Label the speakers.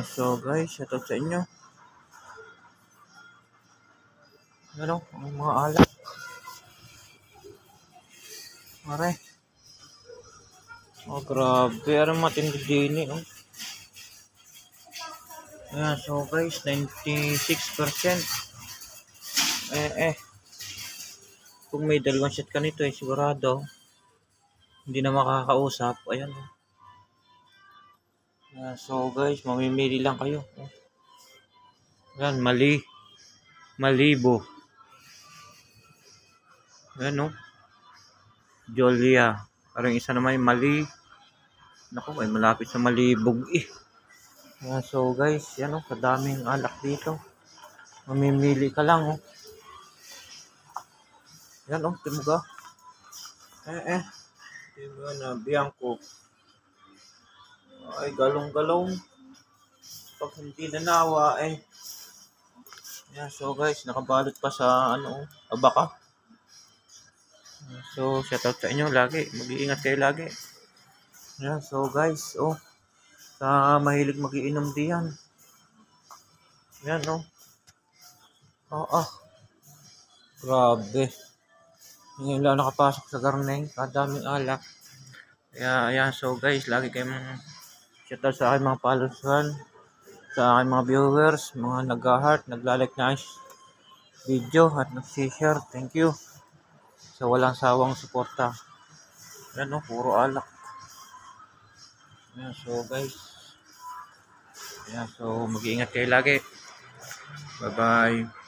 Speaker 1: So guys, shoutout sa inyo. Ano, ang mga alak. Mare. Oh, grabe. Ano matindi din eh. Oh. Ayan, so guys, 96%. Kung may dalawang shot ka nito sigurado, hindi na makakausap. Ayan. So guys, mamimili lang kayo. Ayan, Malibo. Ayan, no? Jolia. Parang isa naman yung Naku, may malapit sa Malibog eh. So guys, yan oh, kadaming alak dito. Mamimili ka lang oh. Yan oh, timuga. Timuga na Bianco. Ay, galong-galong. Pag hindi nanawa eh. Yan, so guys, nakabalot pa sa abaka. So, shoutout sa inyo lagi. Mag-iingat kayo lagi. Yan, so guys, oh. Sa mahilig magiinom diyan. Yan, oh. Grabe. Ngayon lang nakapasok sa garneng. Kadaming alak. Kaya, ayan. So guys, lagi kayong shoutout sa aking mga followers, sa aking mga viewers, mga nag-heart, naglalike na video at nag-share. Thank you sa walang sawang suporta. Yan o, puro alak. Ayan, so guys. Ayan, so mag-iingat kayo lagi. Bye-bye.